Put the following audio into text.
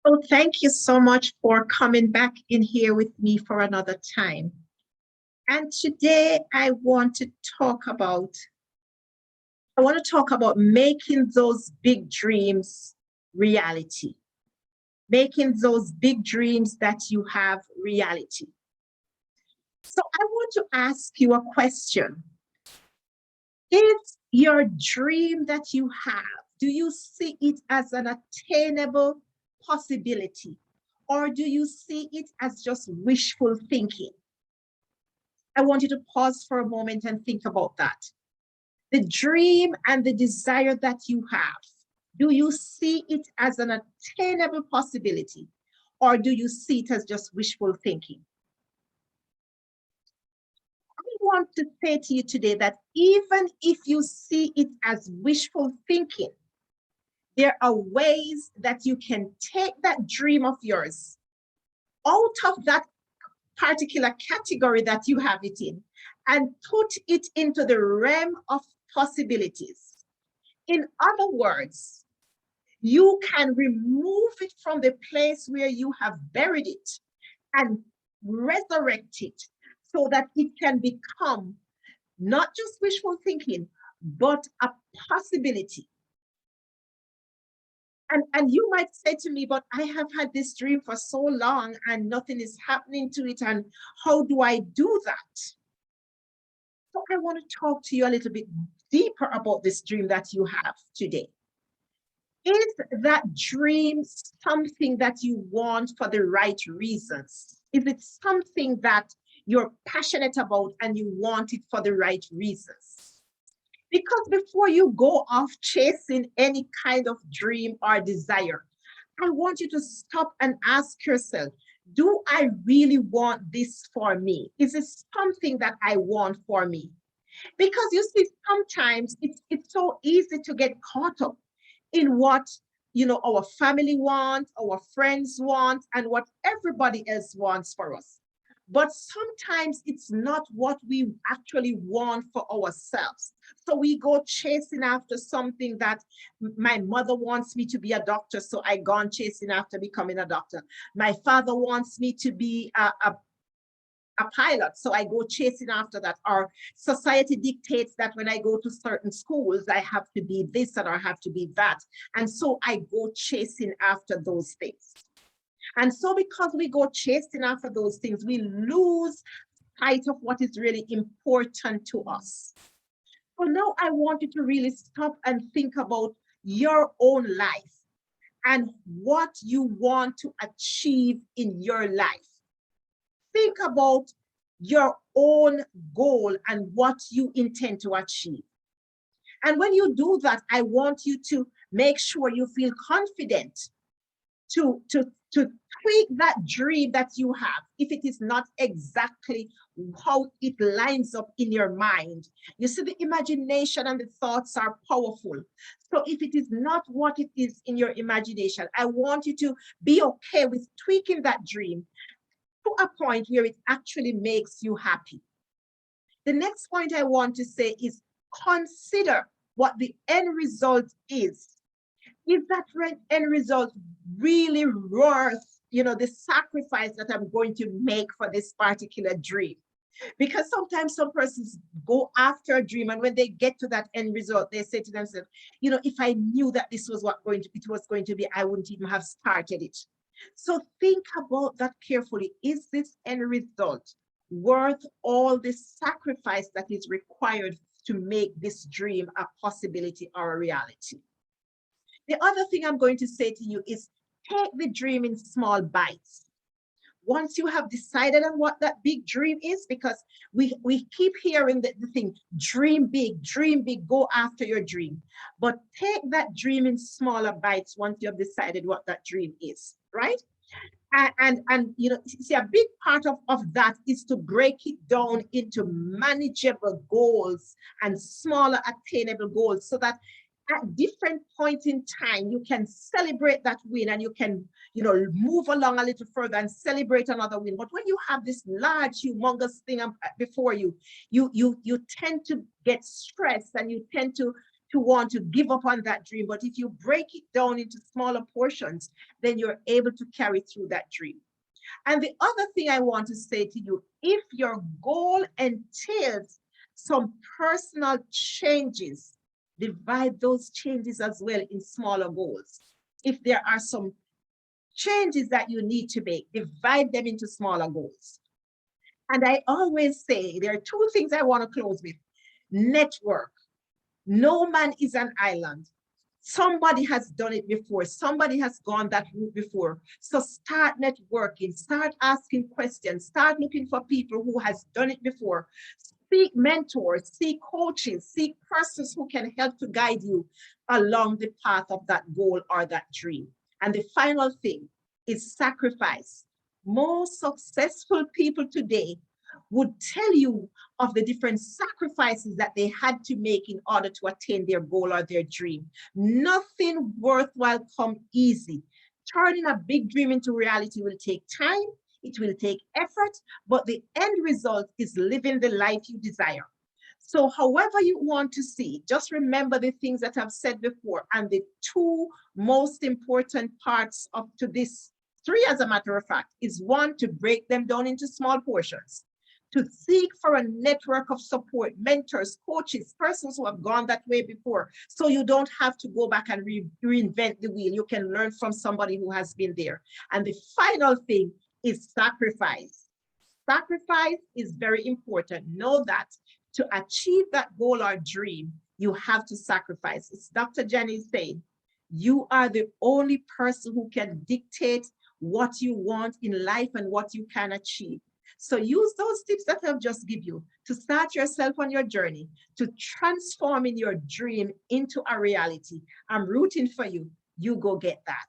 Oh, thank you so much for coming back in here with me for another time. And today talk about I want to talk about making those big dreams reality. Making those big dreams that you have reality. So I want to ask you a question. Is your dream that you have, do you see it as an attainable possibility? Or do you see it as just wishful thinking? I want you to pause for a moment and think about that. The dream and the desire that you have, do you see it as an attainable possibility? Or do you see it as just wishful thinking? I want to say to you today that even if you see it as wishful thinking, there are ways that you can take that dream of yours out of that particular category that you have it in and put it into the realm of possibilities. In other words, you can remove it from the place where you have buried it and resurrect it so that it can become not just wishful thinking, but a possibility. And you might say to me, but I have had this dream for so long and nothing is happening to it. And how do I do that? So I want to talk to you a little bit deeper about this dream that you have today. Is that dream something that you want for the right reasons? Is it something that you're passionate about and you want it for the right reasons? Because before you go off chasing any kind of dream or desire, I want you to stop and ask yourself, do I really want this for me? Is it something that I want for me? Because you see, sometimes it's so easy to get caught up in what our family wants, our friends want, and what everybody else wants for us. But sometimes it's not what we actually want for ourselves. So we go chasing after something that my mother wants me to be a doctor, so I gone chasing after becoming a doctor. My father wants me to be a pilot, so I go chasing after that. Or society dictates that when I go to certain schools, I have to be this and I have to be that. And so I go chasing after those things. And so because we go chasing after those things, we lose sight of what is really important to us. So now I want you to really stop and think about your own life and what you want to achieve in your life. Think about your own goal and what you intend to achieve. And when you do that, I want you to make sure you feel confident to tweak that dream that you have, if it is not exactly how it lines up in your mind. You see, the imagination and the thoughts are powerful. So if it is not what it is in your imagination, I want you to be okay with tweaking that dream to a point where it actually makes you happy. The next point I want to say is consider what the end result is. Is that end result really worth, the sacrifice that I'm going to make for this particular dream? Because sometimes some persons go after a dream, and when they get to that end result, they say to themselves, if I knew that this was it was going to be, I wouldn't even have started it. So think about that carefully. Is this end result worth all the sacrifice that is required to make this dream a possibility or a reality? The other thing I'm going to say to you is take the dream in small bites. Once you have decided on what that big dream is, because we keep hearing the thing, dream big, go after your dream. But take that dream in smaller bites once you have decided what that dream is, right? And see, a big part of that is to break it down into manageable goals and smaller attainable goals, so that at different points in time, you can celebrate that win and you can, move along a little further and celebrate another win. But when you have this large, humongous thing before you, you tend to get stressed and you tend to to want to give up on that dream. But if you break it down into smaller portions, then you're able to carry through that dream. And the other thing I want to say to you, if your goal entails some personal changes, divide those changes as well in smaller goals. If there are some changes that you need to make, divide them into smaller goals. And I always say there are two things I want to close with. Network. No man is an island. Somebody has done it before. Somebody has gone that route before. So start networking, start asking questions, start looking for people who has done it before. Seek mentors, seek coaches, seek persons who can help to guide you along the path of that goal or that dream. And the final thing is sacrifice. Most successful people today would tell you of the different sacrifices that they had to make in order to attain their goal or their dream. Nothing worthwhile come easy. Turning a big dream into reality will take time, it will take effort, but the end result is living the life you desire. So however you want to see, just remember the things that I've said before, and the two most important parts of to this, three as a matter of fact, is one, to break them down into small portions, to seek for a network of support, mentors, coaches, persons who have gone that way before, so you don't have to go back and reinvent the wheel. You can learn from somebody who has been there. And the final thing is sacrifice. Sacrifice is very important. Know that to achieve that goal or dream, you have to sacrifice. It's Dr. Jenny saying, you are the only person who can dictate what you want in life and what you can achieve. So use those tips that I've just given you to start yourself on your journey, to transforming your dream into a reality. I'm rooting for you. You go get that.